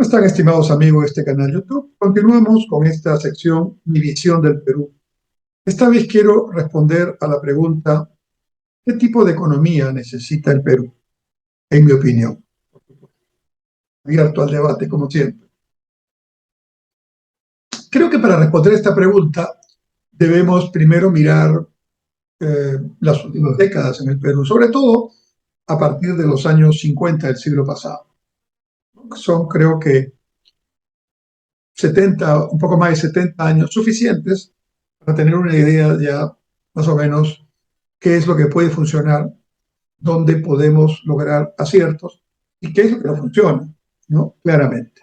¿Cómo están, estimados amigos de este canal YouTube? Continuamos con esta sección, Mi visión del Perú. Esta vez quiero responder a la pregunta, ¿qué tipo de economía necesita el Perú? En mi opinión. Abierto al debate, como siempre. Creo que para responder esta pregunta debemos primero mirar las últimas décadas en el Perú, sobre todo a partir de los años 50 del siglo pasado. Son, creo que, 70, un poco más de 70 años suficientes para tener una idea ya más o menos qué es lo que puede funcionar, dónde podemos lograr aciertos y qué es lo que no funciona, ¿no? Claramente.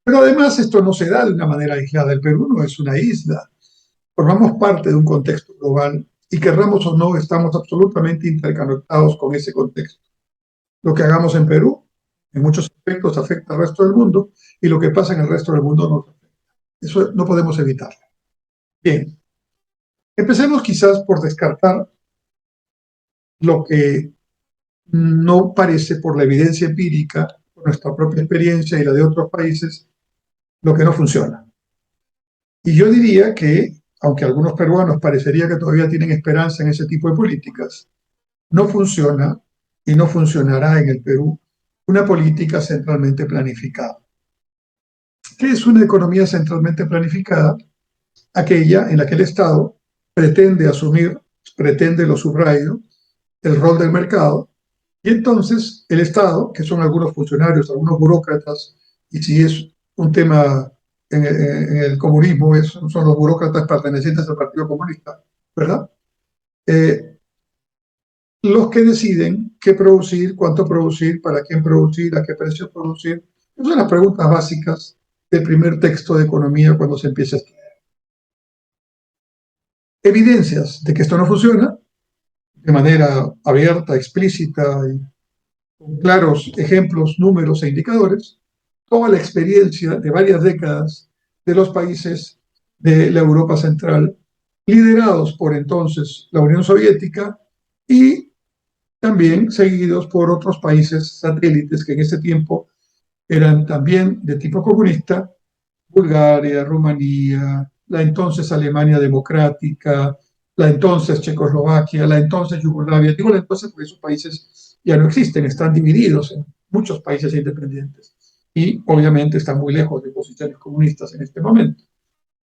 Pero además esto no se da de una manera aislada. El Perú no es una isla. Formamos parte de un contexto global y querramos o no, estamos absolutamente interconectados con ese contexto. Lo que hagamos en Perú, en muchos aspectos, afecta al resto del mundo y lo que pasa en el resto del mundo nos afecta. Eso no podemos evitarlo. Bien, empecemos quizás por descartar lo que no parece, por la evidencia empírica, por nuestra propia experiencia y la de otros países, lo que no funciona. Y yo diría que, aunque a algunos peruanos parecería que todavía tienen esperanza en ese tipo de políticas, no funciona y no funcionará en el Perú una política centralmente planificada. ¿Qué es una economía centralmente planificada? Aquella en la que el Estado pretende asumir, pretende, lo subrayo, el rol del mercado. Y entonces el Estado, que son algunos funcionarios, algunos burócratas, y si es un tema en el comunismo, son los burócratas pertenecientes al Partido Comunista, ¿verdad? Eh, los que deciden qué producir, cuánto producir, para quién producir, a qué precio producir. Esas son las preguntas básicas del primer texto de economía cuando se empieza a estudiar. Evidencias de que esto no funciona de manera abierta, explícita y con claros ejemplos, números e indicadores, toda la experiencia de varias décadas de los países de la Europa Central, liderados por entonces la Unión Soviética y también seguidos por otros países satélites que en ese tiempo eran también de tipo comunista: Bulgaria, Rumanía, la entonces Alemania Democrática, la entonces Checoslovaquia, la entonces Yugoslavia. Digo la entonces porque esos países ya no existen, están divididos en muchos países independientes y obviamente están muy lejos de posiciones comunistas en este momento.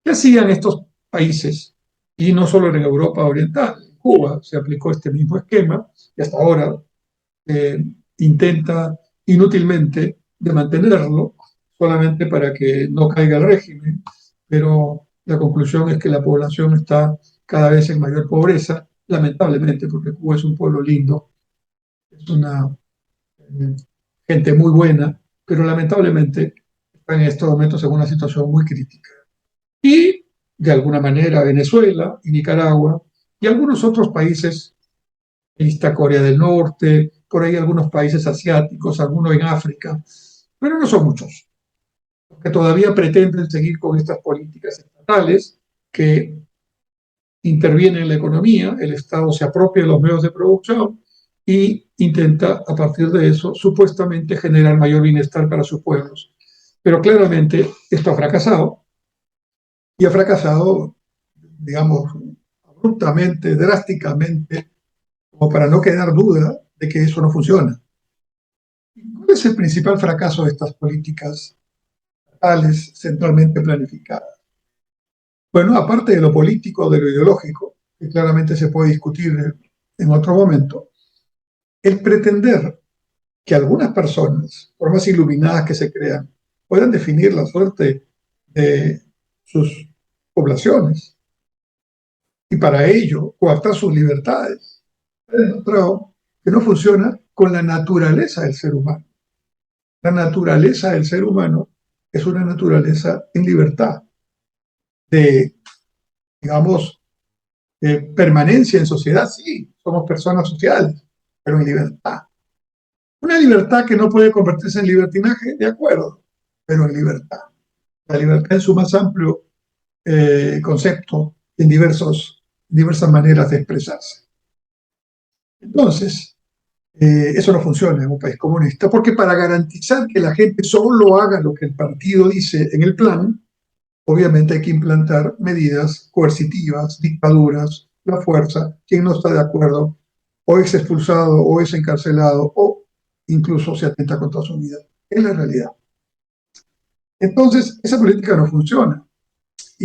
¿Qué hacían estos países? Y no solo en Europa Oriental, en Cuba se aplicó este mismo esquema y hasta ahora eh, intenta inútilmente de mantenerlo solamente para que no caiga el régimen, pero la conclusión es que la población está cada vez en mayor pobreza, lamentablemente, porque Cuba es un pueblo lindo, es una eh, gente muy buena, pero lamentablemente está en estos momentos en una situación muy crítica. Y de alguna manera Venezuela y Nicaragua y algunos otros países, está Corea del Norte, por ahí algunos países asiáticos, algunos en África, pero no son muchos, que todavía pretenden seguir con estas políticas estatales que intervienen en la economía, el Estado se apropia de los medios de producción y intenta a partir de eso supuestamente generar mayor bienestar para sus pueblos. Pero claramente esto ha fracasado y ha fracasado, digamos, abruptamente, drásticamente, como para no quedar duda de que eso no funciona. ¿Cuál es el principal fracaso de estas políticas estatales centralmente planificadas? Bueno, aparte de lo político, de lo ideológico, que claramente se puede discutir en otro momento, el pretender que algunas personas, por más iluminadas que se crean, puedan definir la suerte de sus poblaciones y para ello coartar sus libertades, he demostrado que no funciona con la naturaleza del ser humano. La naturaleza del ser humano es una naturaleza en libertad, de, digamos, permanencia en sociedad. Sí, somos personas sociales, pero en libertad. Una libertad que no puede convertirse en libertinaje, de acuerdo, pero en libertad. La libertad en su más amplio concepto, en diversas maneras de expresarse. Entonces, Eso no funciona en un país comunista, porque para garantizar que la gente solo haga lo que el partido dice en el plan, obviamente hay que implantar medidas coercitivas, dictaduras, la fuerza, quien no está de acuerdo, o es expulsado, o es encarcelado, o incluso se atenta contra su vida. Es la realidad. Entonces, esa política no funciona.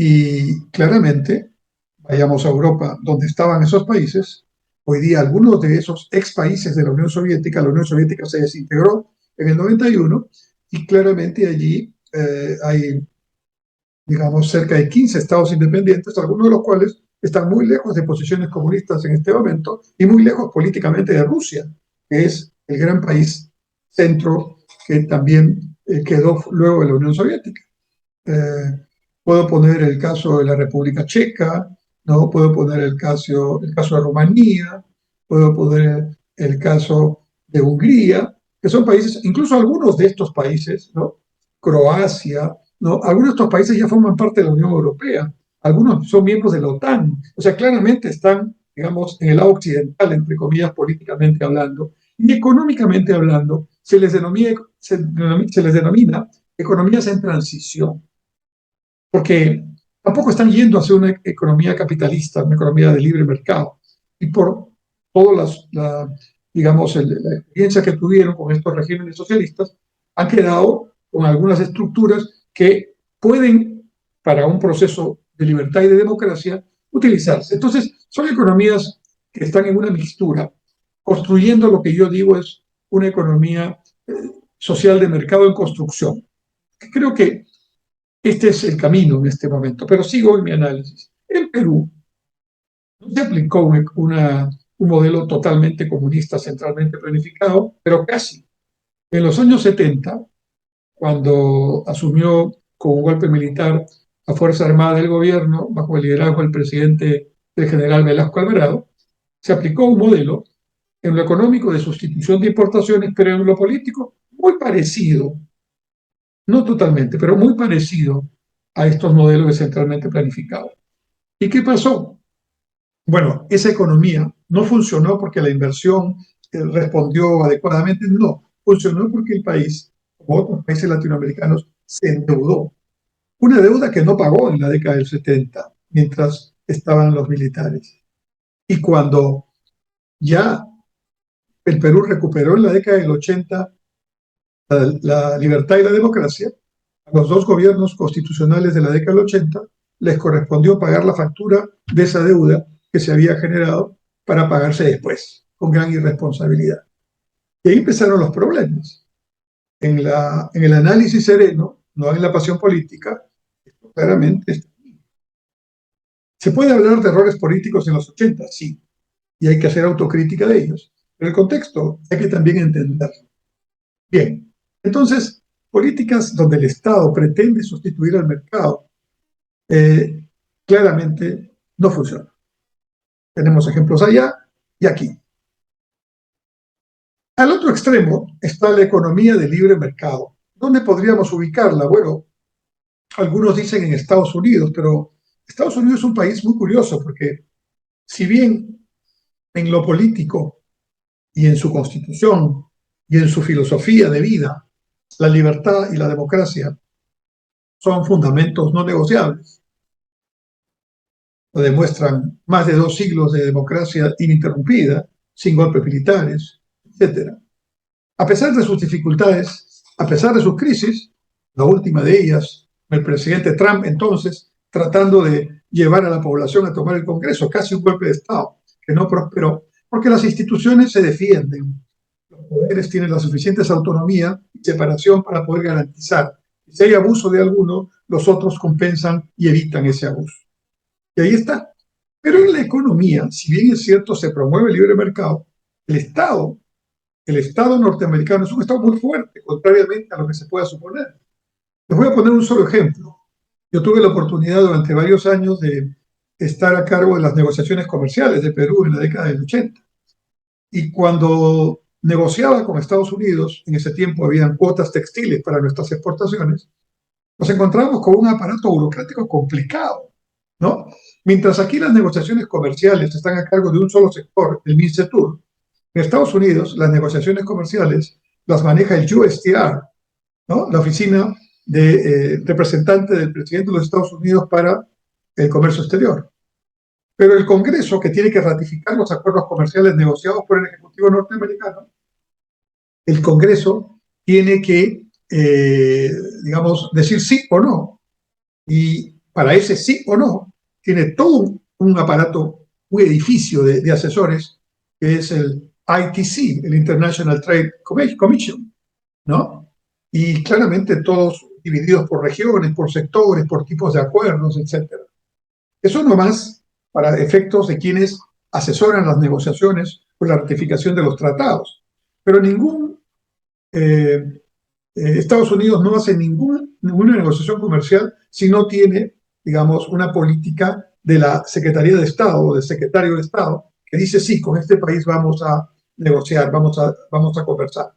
Y claramente, vayamos a Europa, donde estaban esos países, hoy día algunos de esos ex países de la Unión Soviética se desintegró en el 91 y claramente allí hay, digamos, cerca de 15 estados independientes, algunos de los cuales están muy lejos de posiciones comunistas en este momento y muy lejos políticamente de Rusia, que es el gran país centro que también quedó luego de la Unión Soviética. Eh, Puedo poner el caso de la República Checa, ¿no? Puedo poner el caso de Rumanía, puedo poner el caso de Hungría, que son países, incluso algunos de estos países, ¿no? Croacia, ¿no? Algunos de estos países ya forman parte de la Unión Europea, algunos son miembros de la OTAN, o sea, claramente están, digamos, en el lado occidental, entre comillas, políticamente hablando, y económicamente hablando, se les denomina economías en transición porque tampoco están yendo hacia una economía capitalista, una economía de libre mercado. Y por toda digamos, la experiencia que tuvieron con estos regímenes socialistas, han quedado con algunas estructuras que pueden, para un proceso de libertad y de democracia, utilizarse. Entonces, son economías que están en una mixtura, construyendo lo que yo digo es una economía social de mercado en construcción. Creo que este es el camino en este momento, pero sigo en mi análisis. En Perú no se aplicó un modelo totalmente comunista, centralmente planificado, pero casi. En los años 70, cuando asumió con un golpe militar la Fuerza Armada del gobierno, bajo el liderazgo del presidente del general Velasco Alvarado, se aplicó un modelo en lo económico de sustitución de importaciones, pero en lo político muy parecido, no totalmente, pero muy parecido a estos modelos de centralmente planificados. ¿Y qué pasó? Bueno, esa economía no funcionó porque la inversión respondió adecuadamente, no, funcionó porque el país, como otros países latinoamericanos, se endeudó. Una deuda que no pagó en la década del 70, mientras estaban los militares. Y cuando ya el Perú recuperó en la década del 80 la libertad y la democracia, a los dos gobiernos constitucionales de la década del 80 les correspondió pagar la factura de esa deuda que se había generado para pagarse después, con gran irresponsabilidad. Y ahí empezaron los problemas. En el análisis sereno, no en la pasión política, esto claramente se puede hablar de errores políticos en los 80, sí, y hay que hacer autocrítica de ellos, pero el contexto hay que también entenderlo. Bien, entonces, políticas donde el Estado pretende sustituir al mercado eh, claramente no funcionan. Tenemos ejemplos allá y aquí. Al otro extremo está la economía de libre mercado. ¿Dónde podríamos ubicarla? Bueno, algunos dicen en Estados Unidos, pero Estados Unidos es un país muy curioso porque si bien en lo político y en su constitución y en su filosofía de vida, la libertad y la democracia son fundamentos no negociables, lo demuestran más de 2 siglos de democracia ininterrumpida, sin golpes militares, etcétera. A pesar de sus dificultades, a pesar de sus crisis, la última de ellas, el presidente Trump entonces tratando de llevar a la población a tomar el Congreso, casi un golpe de Estado, que no prosperó, porque las instituciones se defienden, los poderes tienen la suficiente autonomía y separación para poder garantizar que si hay abuso de alguno, los otros compensan y evitan ese abuso. Y ahí está. Pero en la economía, si bien es cierto, se promueve el libre mercado, el Estado el Estado norteamericano es un Estado muy fuerte, contrariamente a lo que se pueda suponer. Les voy a poner un solo ejemplo. Yo tuve la oportunidad durante varios años de estar a cargo de las negociaciones comerciales de Perú en la década del 80. Y cuando negociaba con Estados Unidos, en ese tiempo habían cuotas textiles para nuestras exportaciones, nos encontramos con un aparato burocrático complicado, ¿no? Mientras aquí las negociaciones comerciales están a cargo de un solo sector, el MINCETUR, En Estados Unidos, las negociaciones comerciales las maneja el USTR, ¿no? La oficina de representante del presidente de los Estados Unidos para el comercio exterior. Pero el Congreso, que tiene que ratificar los acuerdos comerciales negociados por el Ejecutivo norteamericano, el Congreso tiene que, digamos, decir sí o no. Y para ese sí o no, tiene todo un aparato, un edificio de asesores, que es el ITC, el International Trade Commission, ¿no? Y claramente todos divididos por regiones, por sectores, por tipos de acuerdos, etcétera. Eso nomás para efectos de quienes asesoran las negociaciones o la ratificación de los tratados. Pero Estados Unidos no hace ninguna negociación comercial si no tiene, digamos, una política de la Secretaría de Estado o del Secretario de Estado que dice, sí, con este país vamos a negociar, vamos a conversar.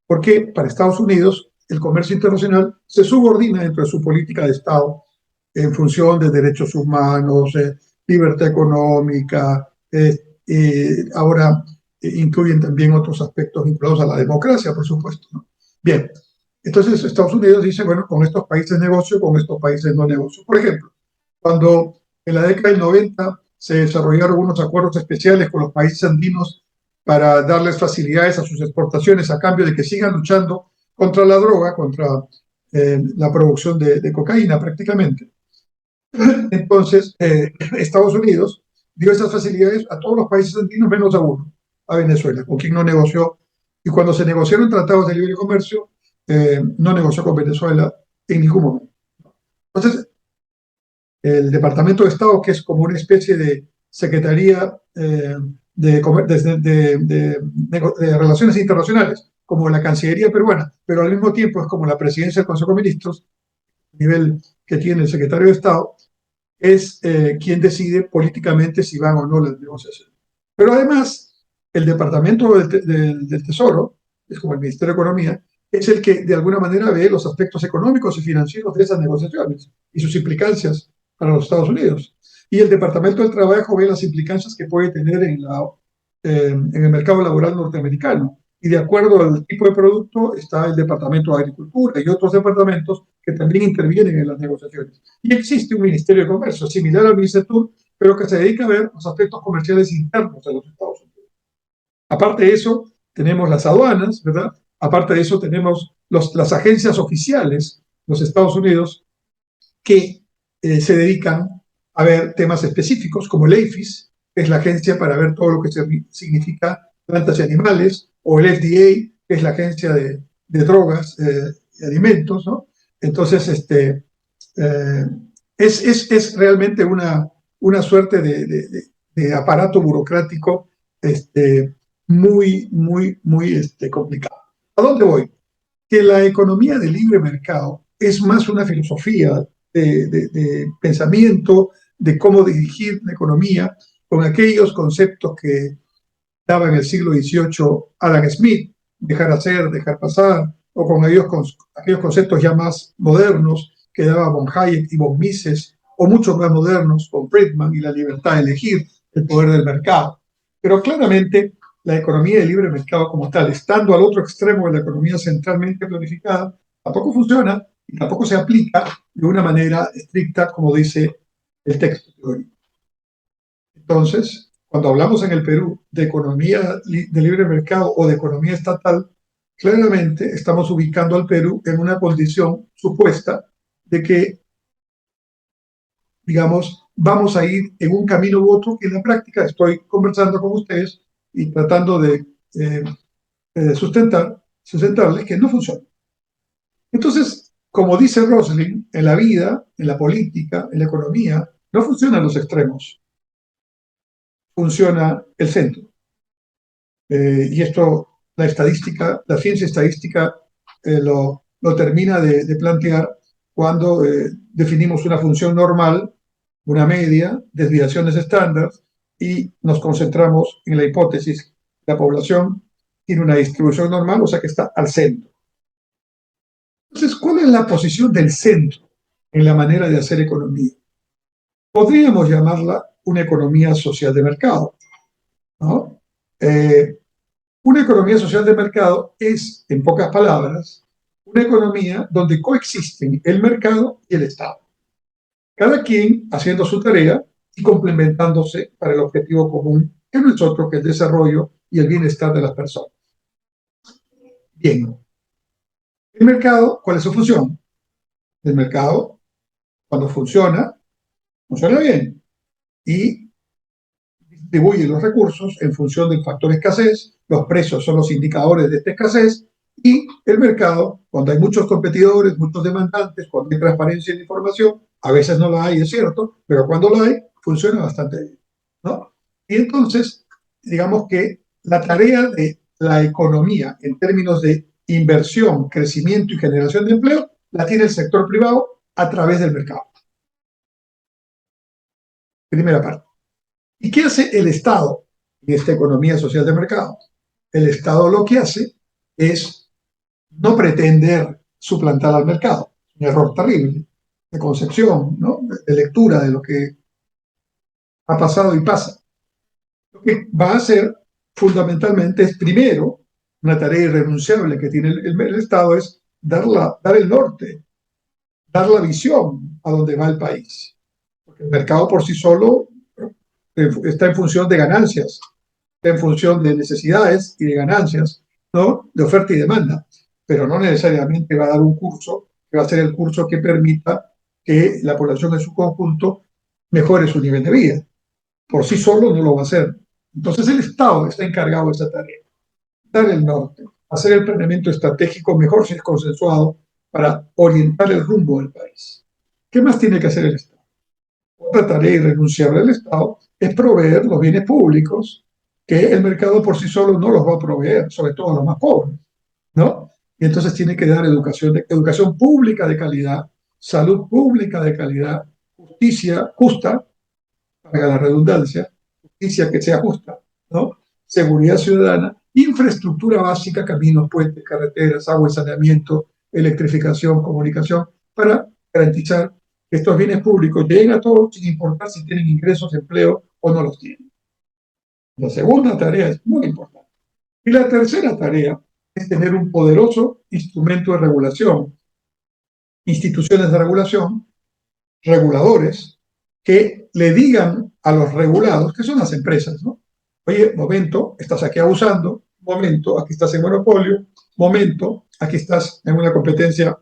Porque para Estados Unidos el comercio internacional se subordina dentro de su política de Estado en función de derechos humanos, libertad económica, ahora incluyen también otros aspectos vinculados a la democracia, por supuesto, ¿no? Bien, entonces Estados Unidos dice, bueno, con estos países negocio, con estos países no negocio. Por ejemplo, cuando en la década del 90 se desarrollaron unos acuerdos especiales con los países andinos para darles facilidades a sus exportaciones a cambio de que sigan luchando contra la droga, contra la producción de cocaína prácticamente. Entonces, Estados Unidos dio esas facilidades a todos los países andinos menos a uno, a Venezuela, con quien no negoció. Y cuando se negociaron tratados de libre comercio, no negoció con Venezuela en ningún momento. Entonces, el Departamento de Estado, que es como una especie de Secretaría de Relaciones Internacionales, como la Cancillería peruana, pero al mismo tiempo es como la Presidencia del Consejo de Ministros, nivel que tiene el Secretario de Estado, es quien decide políticamente si van o no las negociaciones. Pero además, el Departamento del Tesoro, es como el Ministerio de Economía, es el que de alguna manera ve los aspectos económicos y financieros de esas negociaciones y sus implicancias para los Estados Unidos. Y el Departamento del Trabajo ve las implicancias que puede tener en el mercado laboral norteamericano. Y de acuerdo al tipo de producto está el Departamento de Agricultura y otros departamentos que también intervienen en las negociaciones. Y existe un Ministerio de Comercio similar al MINCETUR, pero que se dedica a ver los aspectos comerciales internos de los Estados Unidos. Aparte de eso, tenemos las aduanas, ¿verdad? Aparte de eso, tenemos las agencias oficiales de los Estados Unidos que se dedican a ver temas específicos, como el APHIS, que es la agencia para ver todo lo que significa plantas y animales, o el FDA, que es la agencia de drogas y alimentos, ¿no? Entonces, es realmente una suerte de aparato burocrático muy complicado. ¿A dónde voy? Que la economía de libre mercado es más una filosofía de pensamiento, de cómo dirigir la economía, con aquellos conceptos que daba en el siglo XVIII Adam Smith, dejar hacer, dejar pasar, o con aquellos conceptos ya más modernos que daba von Hayek y von Mises, o muchos más modernos con Friedman y la libertad de elegir, el poder del mercado. Pero claramente la economía de libre mercado como tal, estando al otro extremo de la economía centralmente planificada, tampoco funciona y tampoco se aplica de una manera estricta como dice el texto teórico. Entonces, cuando hablamos en el Perú de economía de libre mercado o de economía estatal, claramente estamos ubicando al Perú en una condición supuesta de que, digamos, vamos a ir en un camino u otro que en la práctica estoy conversando con ustedes y tratando sustentarles que no funciona. Entonces, como dice Rosling, en la vida, en la política, en la economía, no funcionan los extremos, funciona el centro. Y esto, la ciencia estadística lo termina de plantear cuando definimos una función normal, una media, desviaciones estándar, y nos concentramos en la hipótesis que la población tiene una distribución normal, o sea que está al centro. Entonces, ¿cuál es la posición del centro en la manera de hacer economía? Podríamos llamarla una economía social de mercado, ¿no? Una economía social de mercado es, en pocas palabras, una economía donde coexisten el mercado y el Estado, cada quien haciendo su tarea y complementándose para el objetivo común, que no es otro que el desarrollo y el bienestar de las personas. Bien, el mercado, ¿cuál es su función? El mercado, cuando funciona, funciona bien y distribuye los recursos en función del factor escasez, los precios son los indicadores de esta escasez, y el mercado, cuando hay muchos competidores, muchos demandantes, cuando hay transparencia de información, a veces no la hay, es cierto, pero cuando la hay, funciona bastante bien, ¿no? Y entonces, digamos que la tarea de la economía en términos de inversión, crecimiento y generación de empleo, la tiene el sector privado a través del mercado. Primera parte. ¿Y qué hace el Estado en esta economía social de mercado? El Estado lo que hace es no pretender suplantar al mercado. Un error terrible de concepción, ¿no? De lectura de lo que ha pasado y pasa. Lo que va a hacer fundamentalmente es, primero, una tarea irrenunciable que tiene el Estado es dar el norte, dar la visión a donde va el país. Porque el mercado por sí solo está en función de ganancias, está en función de necesidades y de ganancias, ¿no? De oferta y demanda, pero no necesariamente va a dar un curso que va a ser el curso que permita que la población en su conjunto mejore su nivel de vida. Por sí solo no lo va a hacer. Entonces el Estado está encargado de esa tarea, dar el norte, hacer el planeamiento estratégico, mejor si es consensuado, para orientar el rumbo del país. ¿Qué más tiene que hacer el Estado? Otra tarea irrenunciable del Estado es proveer los bienes públicos que el mercado por sí solo no los va a proveer, sobre todo a los más pobres, ¿no? Y entonces tiene que dar educación pública de calidad, salud pública de calidad, justicia justa, para la redundancia, justicia que sea justa, ¿no? Seguridad ciudadana, infraestructura básica, caminos, puentes, carreteras, agua y saneamiento, electrificación, comunicación, para garantizar que estos bienes públicos lleguen a todos sin importar si tienen ingresos, empleo o no los tienen. La segunda tarea es muy importante. Y la tercera tarea es tener un poderoso instrumento de regulación, instituciones de regulación, reguladores, que le digan a los regulados, que son las empresas, ¿no? Oye, momento, estás aquí abusando, momento, aquí estás en monopolio, momento, aquí estás en una competencia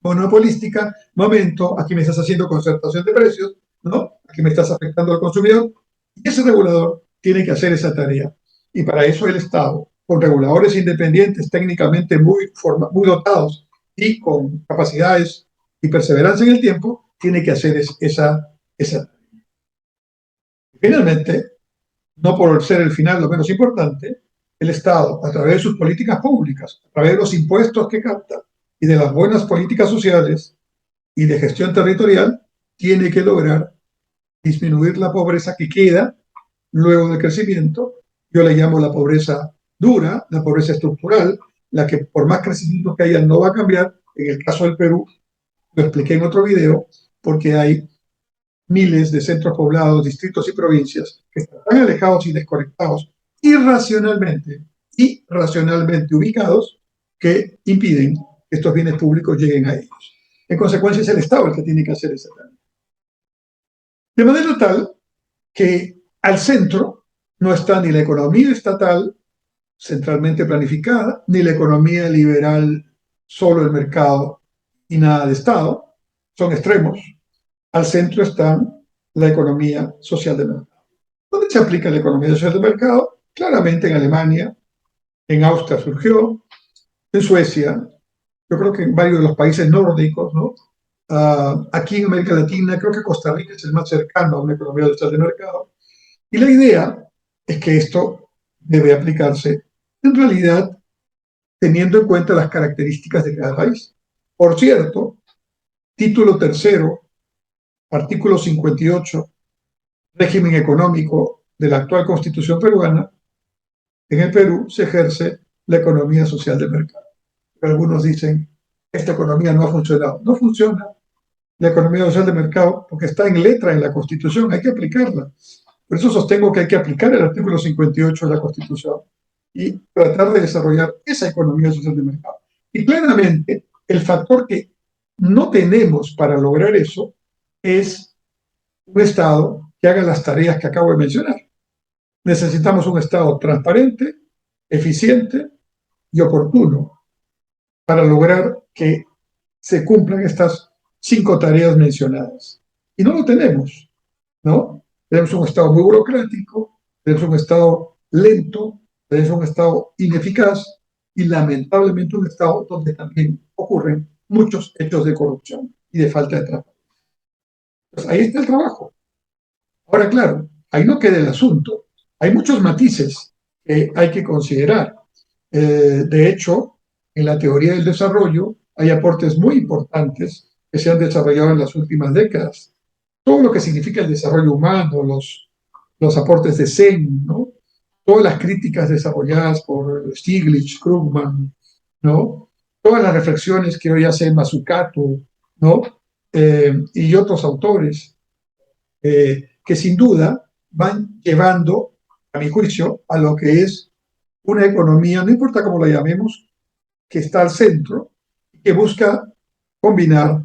monopolística, momento, aquí me estás haciendo concertación de precios, ¿no? Aquí me estás afectando al consumidor. Y ese regulador tiene que hacer esa tarea. Y para eso el Estado, con reguladores independientes, técnicamente muy dotados y con capacidades y perseverancia en el tiempo, tiene que hacer esa. Finalmente, no por ser el final lo menos importante, el Estado, a través de sus políticas públicas, a través de los impuestos que capta y de las buenas políticas sociales y de gestión territorial, tiene que lograr disminuir la pobreza que queda luego del crecimiento. Yo le llamo la pobreza dura, la pobreza estructural, la que por más crecimiento que haya no va a cambiar. En el caso del Perú, lo expliqué en otro video, porque hay miles de centros poblados, distritos y provincias que están tan alejados y desconectados irracionalmente ubicados que impiden que estos bienes públicos lleguen a ellos. En consecuencia, es el Estado el que tiene que hacer esa tarea. De manera tal que al centro no está ni la economía estatal centralmente planificada, ni la economía liberal, solo el mercado y nada de Estado, son extremos. Al centro está la economía social de mercado. ¿Dónde se aplica la economía social de mercado? Claramente en Alemania, en Austria surgió, en Suecia, yo creo que en varios de los países nórdicos, ¿no? Aquí en América Latina, creo que Costa Rica es el más cercano a una economía social de mercado. Y la idea es que esto debe aplicarse, en realidad, teniendo en cuenta las características de cada país. Por cierto, título tercero, artículo 58, régimen económico de la actual Constitución peruana, en el Perú se ejerce la economía social de mercado. Algunos dicen, esta economía no ha funcionado. No funciona la economía social de mercado porque está en letra en la Constitución, hay que aplicarla. Por eso sostengo que hay que aplicar el artículo 58 de la Constitución y tratar de desarrollar esa economía social de mercado. Y claramente, el factor que no tenemos para lograr eso es un Estado que haga las tareas que acabo de mencionar. Necesitamos un Estado transparente, eficiente y oportuno para lograr que se cumplan estas 5 tareas mencionadas. Y no lo tenemos, ¿no? Tenemos un Estado muy burocrático, tenemos un Estado lento, tenemos un Estado ineficaz y lamentablemente un Estado donde también ocurren muchos hechos de corrupción y de falta de trabajo. Pues ahí está el trabajo. Ahora, claro, ahí no queda el asunto. Hay muchos matices que hay que considerar. De hecho, en la teoría del desarrollo hay aportes muy importantes que se han desarrollado en las últimas décadas. Todo lo que significa el desarrollo humano, los aportes de Zen, ¿no? Todas las críticas desarrolladas por Stiglitz, Krugman, ¿no? Todas las reflexiones que hoy hace Mazzucato, ¿no? Y otros autores que sin duda van llevando, a mi juicio, a lo que es una economía, no importa cómo la llamemos, que está al centro, que busca combinar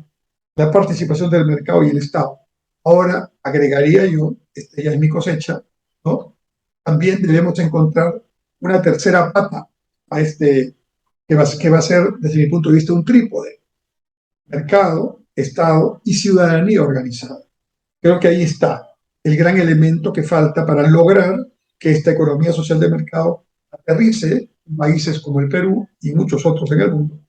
la participación del mercado y el Estado. Ahora agregaría yo, esta ya es mi cosecha, ¿no? También debemos encontrar una tercera pata a este, que va a ser, desde mi punto de vista, un trípode: mercado, Estado y ciudadanía organizada. Creo que ahí está el gran elemento que falta para lograr que esta economía social de mercado aterrice en países como el Perú y muchos otros en el mundo,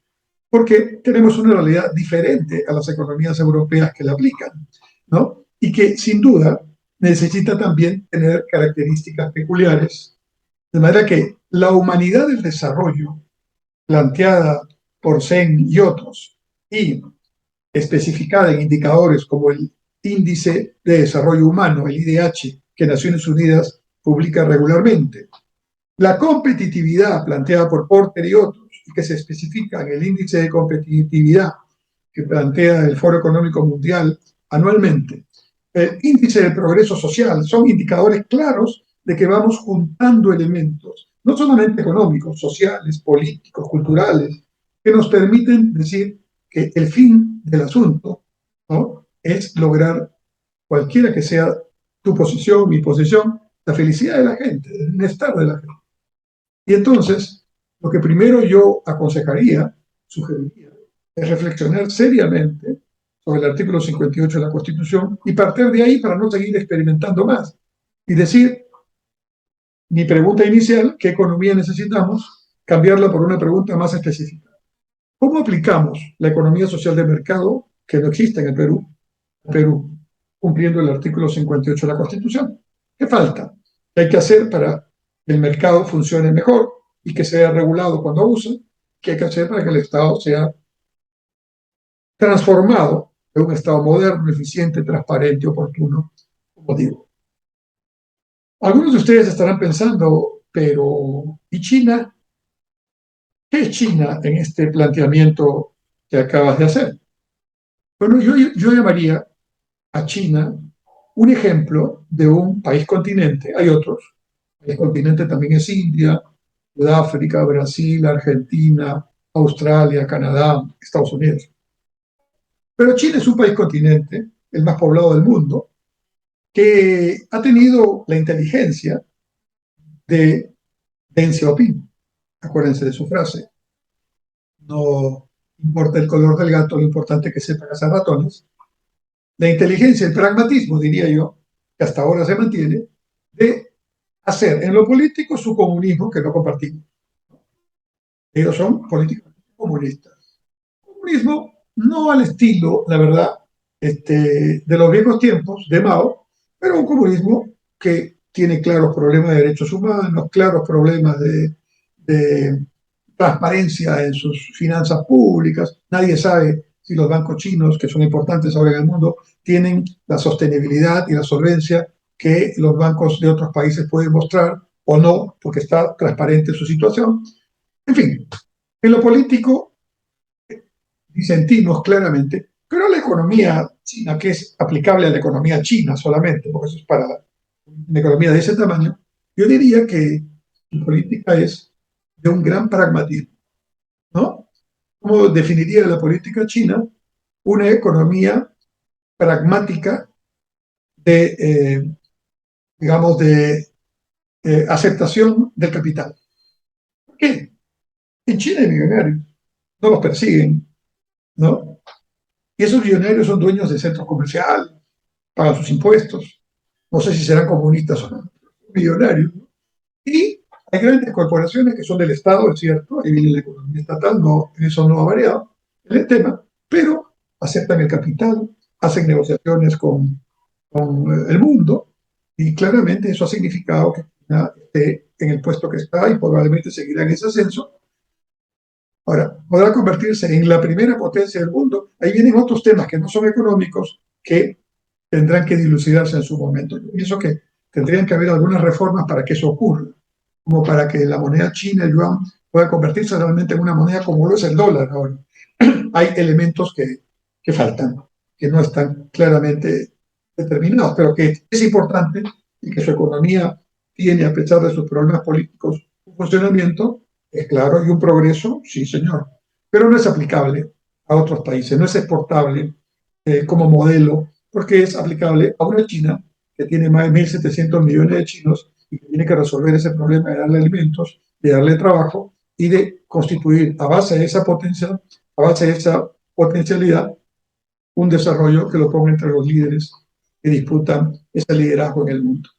porque tenemos una realidad diferente a las economías europeas que la aplican, ¿no? Y que sin duda necesita también tener características peculiares, de manera que la humanidad del desarrollo planteada por Sen y otros, y especificada en indicadores como el Índice de Desarrollo Humano, el IDH, que Naciones Unidas publica regularmente. La competitividad planteada por Porter y otros, y que se especifica en el Índice de Competitividad que plantea el Foro Económico Mundial anualmente. El Índice de Progreso Social son indicadores claros de que vamos juntando elementos, no solamente económicos, sociales, políticos, culturales, que nos permiten decir que el fin del asunto, ¿no?, es lograr, cualquiera que sea tu posición, mi posición, la felicidad de la gente, el bienestar de la gente. Y entonces, lo que primero yo aconsejaría, sugeriría, es reflexionar seriamente sobre el artículo 58 de la Constitución y partir de ahí para no seguir experimentando más. Y decir, mi pregunta inicial, ¿qué economía necesitamos?, cambiarla por una pregunta más específica. ¿Cómo aplicamos la economía social de mercado, que no existe en el Perú, cumpliendo el artículo 58 de la Constitución? ¿Qué falta? ¿Qué hay que hacer para que el mercado funcione mejor y que sea regulado cuando abusa? ¿Qué hay que hacer para que el Estado sea transformado en un Estado moderno, eficiente, transparente, oportuno, como digo? Algunos de ustedes estarán pensando, pero ¿y China? ¿Qué es China en este planteamiento que acabas de hacer? Bueno, yo llamaría a China un ejemplo de un país continente. Hay otros. El continente también es India, Sudáfrica, Brasil, Argentina, Australia, Canadá, Estados Unidos. Pero China es un país continente, el más poblado del mundo, que ha tenido la inteligencia de Deng Xiaoping. Acuérdense de su frase: no importa el color del gato, lo importante es que sepa cazar ratones. La inteligencia, el pragmatismo, diría yo, que hasta ahora se mantiene, de hacer en lo político su comunismo, que no compartimos. Ellos son políticos comunistas. Comunismo no al estilo, la verdad, de los viejos tiempos, de Mao, pero un comunismo que tiene claros problemas de derechos humanos, claros problemas de transparencia en sus finanzas públicas. Nadie sabe si los bancos chinos, que son importantes ahora en el mundo, tienen la sostenibilidad y la solvencia que los bancos de otros países pueden mostrar o no, porque está transparente su situación. En fin, en lo político disentimos claramente, pero la economía china, que es aplicable a la economía china solamente, porque eso es para una economía de ese tamaño, yo diría que su política es de un gran pragmatismo, ¿no? ¿Cómo definiría la política china? Una economía pragmática de, digamos, de aceptación del capital. ¿Por qué? En China hay millonarios, no los persiguen, ¿no? Y esos millonarios son dueños de centros comerciales, pagan sus impuestos, no sé si serán comunistas o no, millonarios, ¿no? Y hay grandes corporaciones que son del Estado, es cierto, ahí viene la economía estatal, no, eso no ha variado en el tema, pero aceptan el capital, hacen negociaciones con el mundo, y claramente eso ha significado que China esté en el puesto que está y probablemente seguirá en ese ascenso. Ahora, podrá convertirse en la primera potencia del mundo. Ahí vienen otros temas que no son económicos que tendrán que dilucidarse en su momento. Yo pienso que tendrían que haber algunas reformas para que eso ocurra, como para que la moneda china, el yuan, pueda convertirse realmente en una moneda como lo es el dólar ahora. Hay elementos que faltan, que no están claramente determinados, pero que es importante y que su economía tiene, a pesar de sus problemas políticos, un funcionamiento, es claro, y un progreso, sí, señor, pero no es aplicable a otros países, no es exportable como modelo, porque es aplicable a una China que tiene más de 1.700 millones de chinos y que tiene que resolver ese problema de darle alimentos, de darle trabajo y de constituir a base de esa potencia, a base de esa potencialidad, un desarrollo que lo ponga entre los líderes que disputan ese liderazgo en el mundo.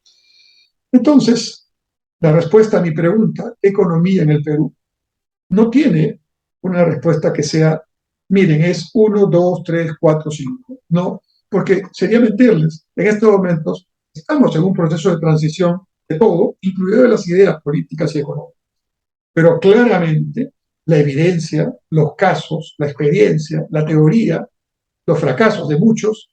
Entonces, la respuesta a mi pregunta, economía en el Perú, no tiene una respuesta que sea, miren, es 1, 2, 3, 4, 5. No, porque sería mentirles. En estos momentos estamos en un proceso de transición de todo, incluido de las ideas políticas y económicas. Pero claramente la evidencia, los casos, la experiencia, la teoría, los fracasos de muchos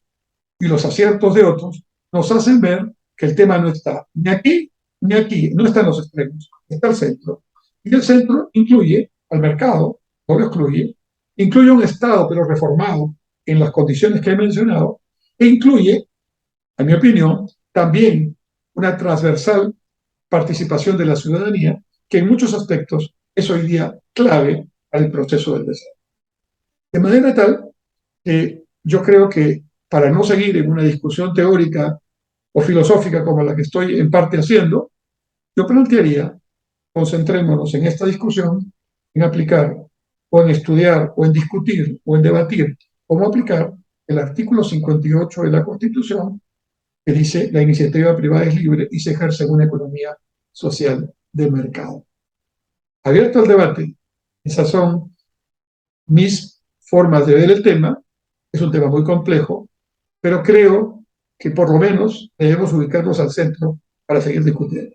y los aciertos de otros nos hacen ver que el tema no está ni aquí ni aquí, no está en los extremos, está el centro. Y el centro incluye al mercado, no lo excluye, incluye un Estado, pero reformado en las condiciones que he mencionado, e incluye, a mi opinión, también una transversal participación de la ciudadanía, que en muchos aspectos es hoy día clave para el proceso del desarrollo. De manera tal que yo creo que para no seguir en una discusión teórica o filosófica como la que estoy en parte haciendo, yo plantearía, concentrémonos en esta discusión, en aplicar o en estudiar o en discutir o en debatir cómo aplicar el artículo 58 de la Constitución que dice la iniciativa privada es libre y se ejerce en una economía social de mercado. Abierto al debate, esas son mis formas de ver el tema. Es un tema muy complejo, pero creo que por lo menos debemos ubicarnos al centro para seguir discutiendo.